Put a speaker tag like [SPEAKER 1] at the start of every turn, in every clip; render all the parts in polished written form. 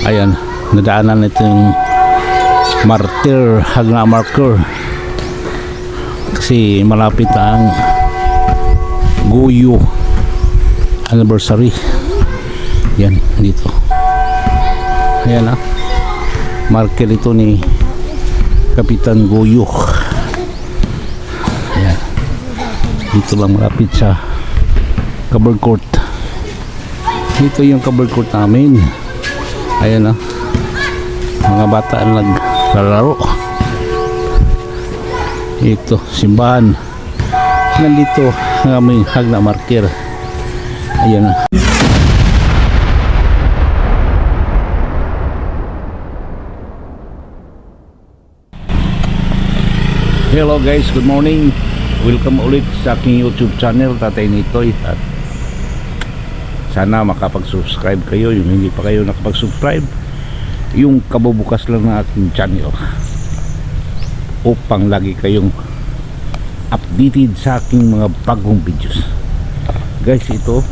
[SPEAKER 1] Ayan, nadaanan itong martyr hagna marker kasi malapit ang Goyo anniversary. Yan dito. Ayan marker ito ni Kapitan Goyo. Ayan, dito lang malapit sa cover court. Ito yung cover court namin. Ayan mga bata ang naglalaro. Ito simbahan, nandito ang aming hagna marker. Ayan Hello guys, good morning. Welcome ulit sa aking YouTube channel, Tatay Nitoy. At sana makapag-subscribe kayo. Yung hindi pa kayo nakapag-subscribe, yung kabubukas lang na aking channel, upang lagi kayong updated sa aking mga bagong videos. Guys, ito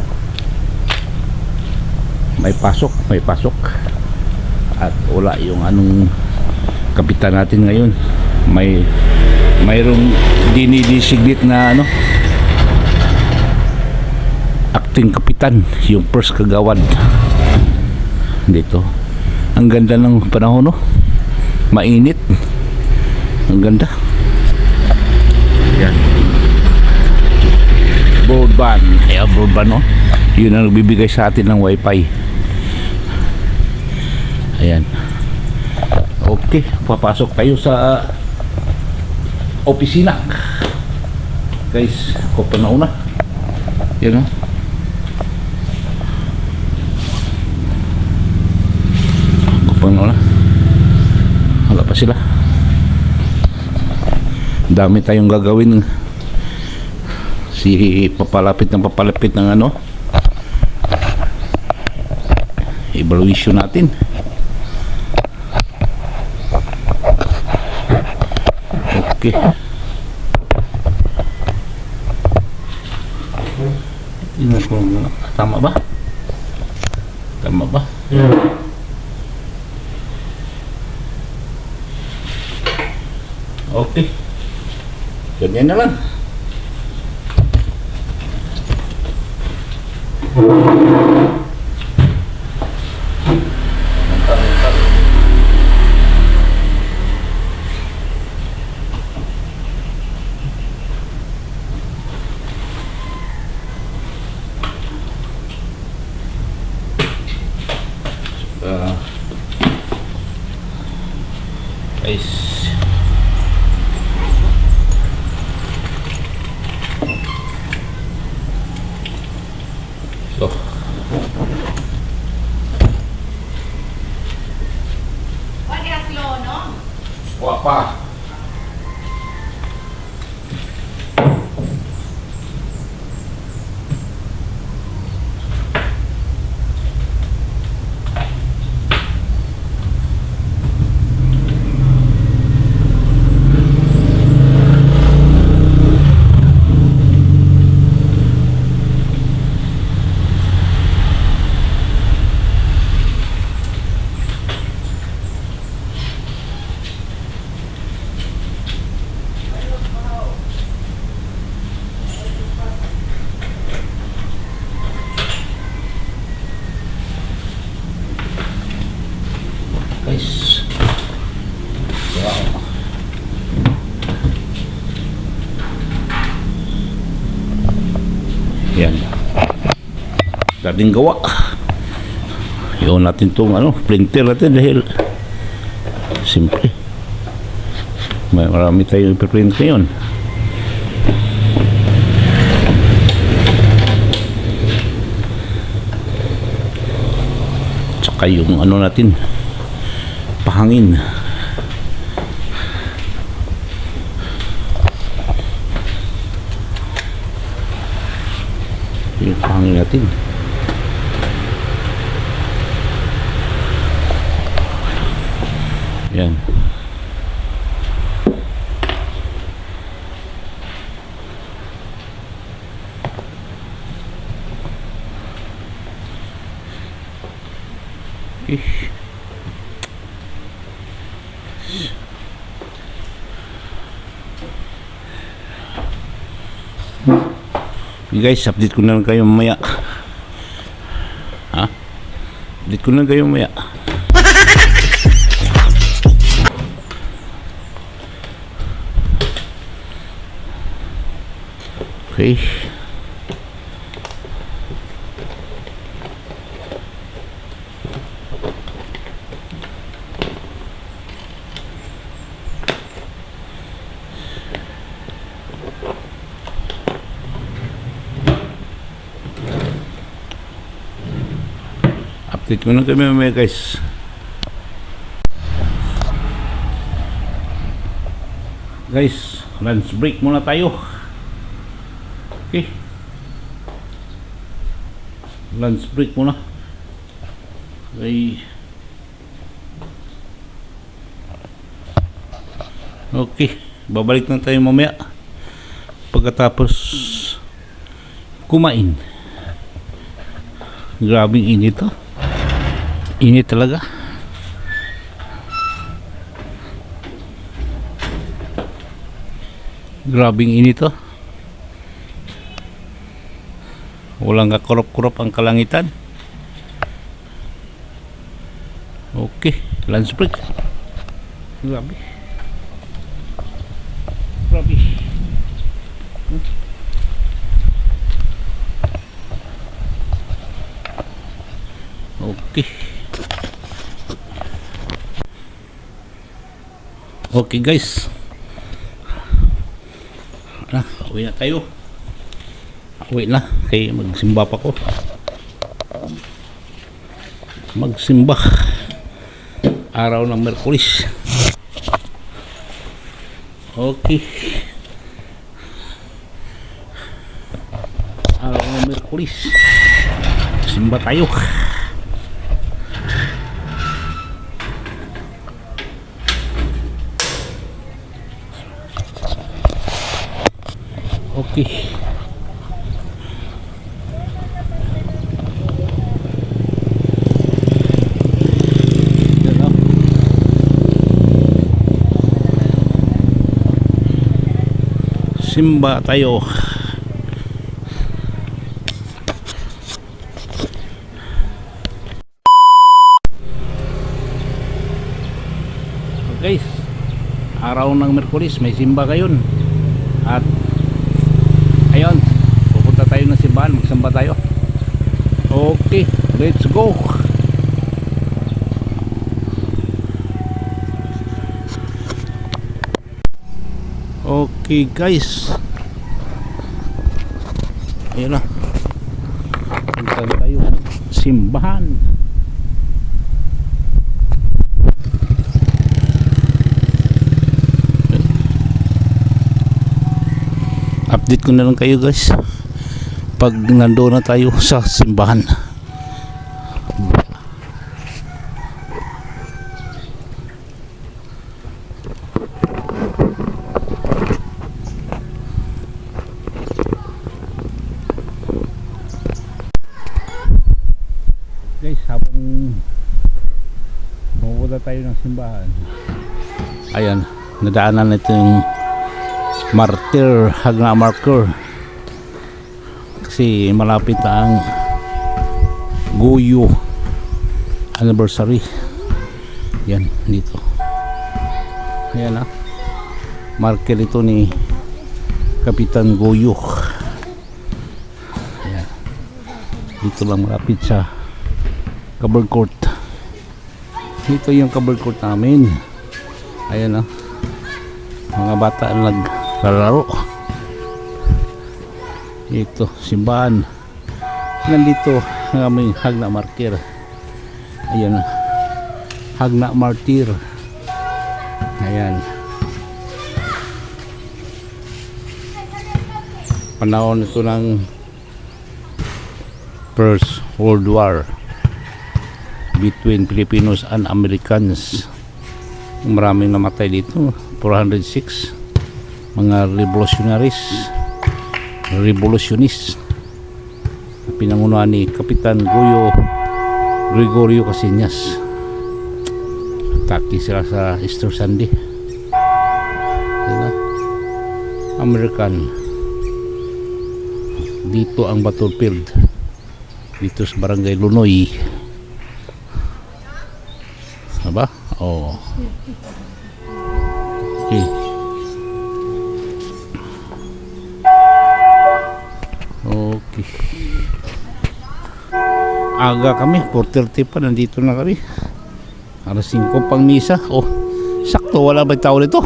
[SPEAKER 1] may pasok at wala yung anong kapitan natin ngayon. Mayroong dinidesignate na acting kapitan, yung first kagawad dito. Ang ganda ng panahon, mainit, ang ganda. Yan, broadband, kaya broadband yun ang nagbibigay sa atin ng wifi. Ayan, okay, papasok tayo sa opisina guys. Ako pa nauna. Yan ako pa nauna. Wala pa sila. Dami tayong gagawin. Papalapit ng evaluation natin. Okay. Tingnan ko muna. Tama ba? Okay. Ganyan na lang. Guys, so
[SPEAKER 2] what is low, no?
[SPEAKER 1] wapa guys. Wow. Yan, dating gawa. Iyon natin itong printer natin dahil simple, marami tayong ipiprint ngayon. Tsaka yung natin, pahangin. Yung pahangin natin. Yan. Okay. Guys, update ko na lang kayo mamaya. Ha? Update ko na lang kayo mamaya. Okay. Update ko na kami mamaya guys. Guys, lunch break muna tayo. Okay. Lunch break muna. Okay. Okay, babalik na tayo mamaya pagkatapos kumain. Grabing init to. Init talaga. Grabing init to. Walang kakurap-kurap ang kalangitan. Okay, lunch break. Grabe. Grabe. Okay. Okay guys. Uwi na tayo. Uwi na. Kaya magsimba pa ko. Magsimba. Araw ng Merkulis. Okay. Araw ng Merkulis. Simba tayo. Okay. Simba tayo. Okay, araw ng Merkulis, may simba ngayon. At ayun, pupunta tayo ng simbahan, magsamba tayo. Okay, let's go. Okay guys, ayun na, punta tayo simbahan. Update ko na lang kayo guys pag nandoon na tayo sa simbahan. Guys, habang pumunta tayo ng simbahan, ayan, nadaanan na ito yung martyr, hagna marker, kasi malapit na ang Goyo anniversary. Yan, dito. Ayan marker ito ni Kapitan Goyo. Ayan, dito lang malapit sa cover court. Dito yung cover court namin. Ayan mga bata naglalaro. Ito simbahan, nandito ang aming hagna martir. Ayan hagna martir. Ayan, panahon ito ng First World War between Filipinos and Americans. Maraming namatay dito, 406 mga revolutionist, pinangunahan ni Kapitan Goyo Gregorio Casillas. Taki sila sa Easter Sunday. Diba? American. Dito ang battlefield. Dito sa Barangay Lunoy. Diba? Oh. Okay. Okay. Aga kami, 4:30 pa, nandito na kami. Alas 5 pang misa. Oh, sakto, wala ba tao dito?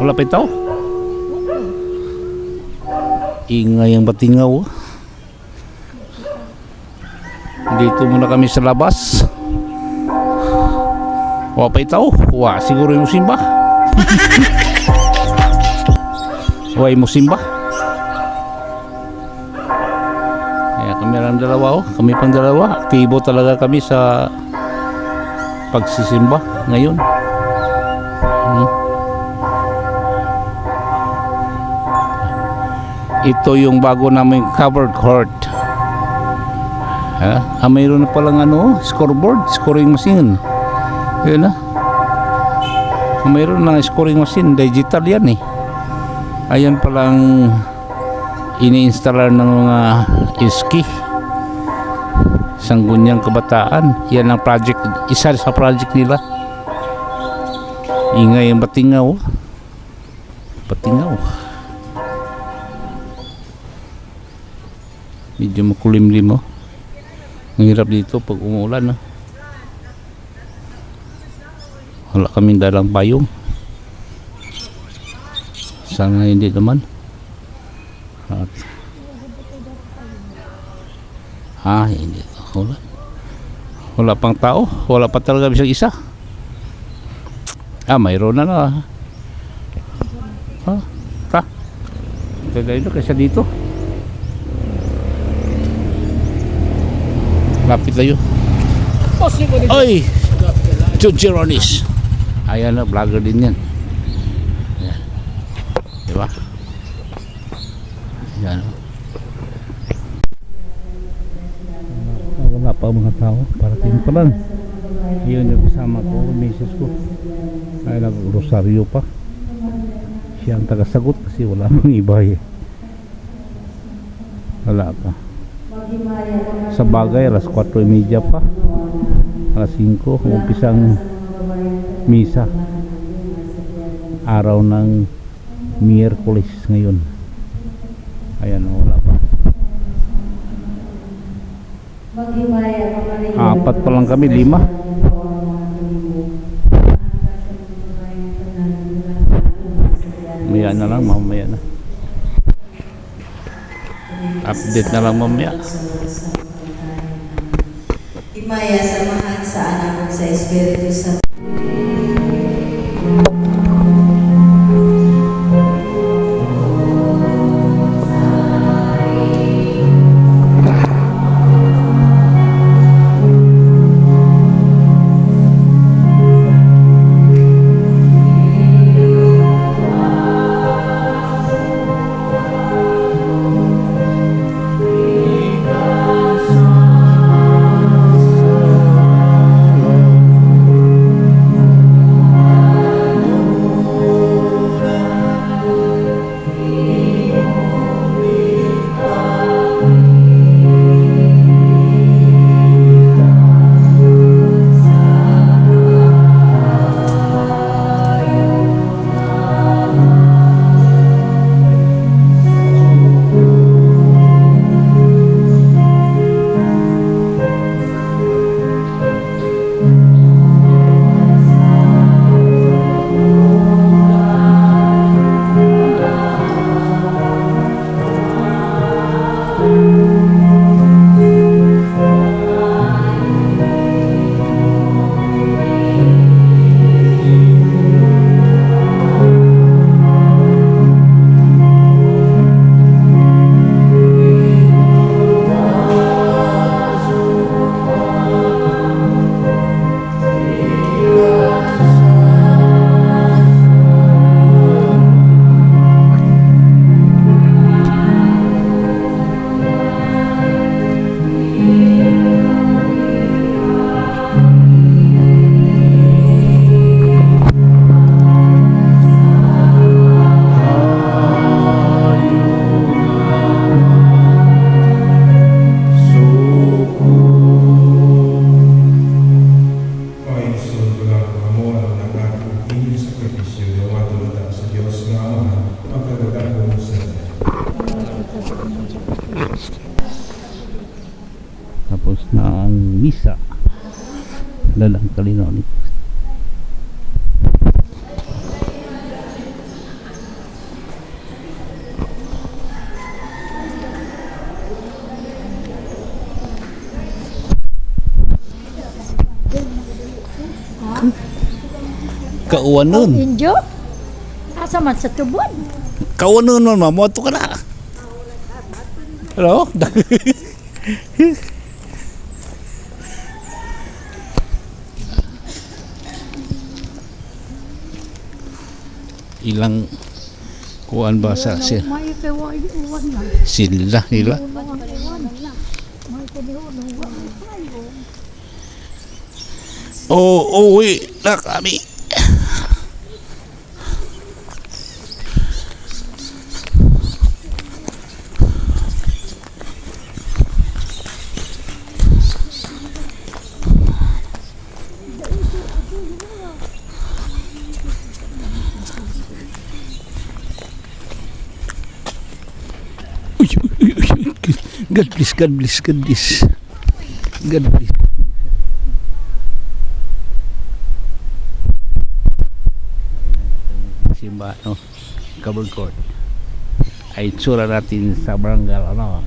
[SPEAKER 1] Wala pa tao? Ingay ang batingaw. Oh. Dito muna kami sa labas. Wala pa tao? Wala, siguro yung simba. Wala yung simba. Kaya kami lang dalawa, oh. Kami pang dalawa. Aktibo talaga kami sa pagsisimba ngayon. Ito yung bago namin covered court. Mayroon na palang scoreboard, scoring machine. Yun na. Mayroon na scoring machine, digital yan eh. Ayan palang ini-installer ng mga iski. Sanggunyang Kabataan. Yan ang project, isa sa project nila. Ingay ang batingaw. Batingaw. Medyo makulimlim, oh. Ang hirap dito pag umuulan, oh. Wala kaming dalang payong. Sana hindi naman. At hindi. Wala pang tao. Wala pa talaga bisang isa. Mayroon na. Ito kaysa dito. Lapit tayo. Ay! Chuchironis. Ayan na, vlogger din yan. Ayan. Diba? Ayan. Wala pa mga tao. Parating pa lang. Yun yung kasama ko, misis ko. Ay, nag-rosaryo pa. Siya ang tagasagot kasi wala mang iba eh. Wala pa. Sa bagay, alas 4:30 pa. Alas 5, umpisang misa. Araw ng Miyerkules ngayon. Ayan, wala pa. 4 pa lang kami, 5. Mamaya na lang, mamaya na. Update na lang mamaya.
[SPEAKER 3] Himaya samahan sa anak sa Espiritu Santo.
[SPEAKER 1] Tapos na ang misa. Lalang kalinaw ni Kauwanon.
[SPEAKER 4] Injo? Asa man sa tubod?
[SPEAKER 1] Kauwanon man, mamoto ka na. Hello? Ilang kuan ba sa sila?
[SPEAKER 4] May kawayo uwan na.
[SPEAKER 1] Sila nila.
[SPEAKER 4] May kaniho na uwan.
[SPEAKER 1] Uwi na kami. God bless, God bless, God bless. God bless. Simba, no? Covered court. Ay tsura natin sa barangay, ano?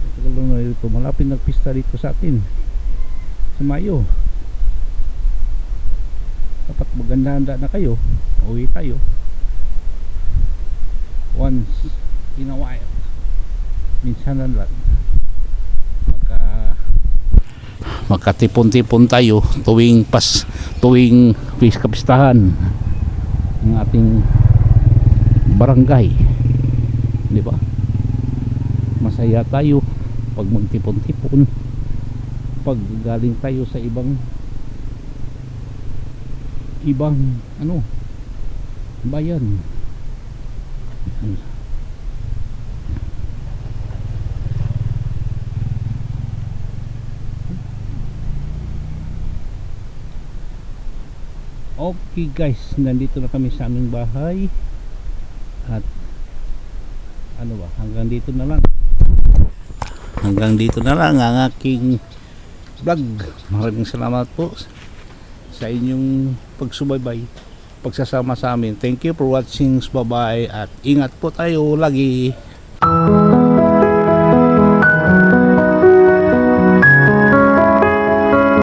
[SPEAKER 1] Ito lang na ito. Malapit nagpista dito sa atin. Sa Mayo. Dapat maganda-handa na kayo. Uwi tayo. Once in a while. Minsan lang. Magkatipon-tipon tayo tuwing kapistahan ng ating barangay, di ba? Masaya tayo pag magtipon-tipon, pag galing tayo sa ibang ano, bayan. Okay guys, nandito na kami sa aming bahay. At ano ba, hanggang dito na lang ang aking vlog. Maraming salamat po sa inyong pagsubaybay, pagsasama sa amin. Thank you for watching. Bye bye at ingat po tayo lagi.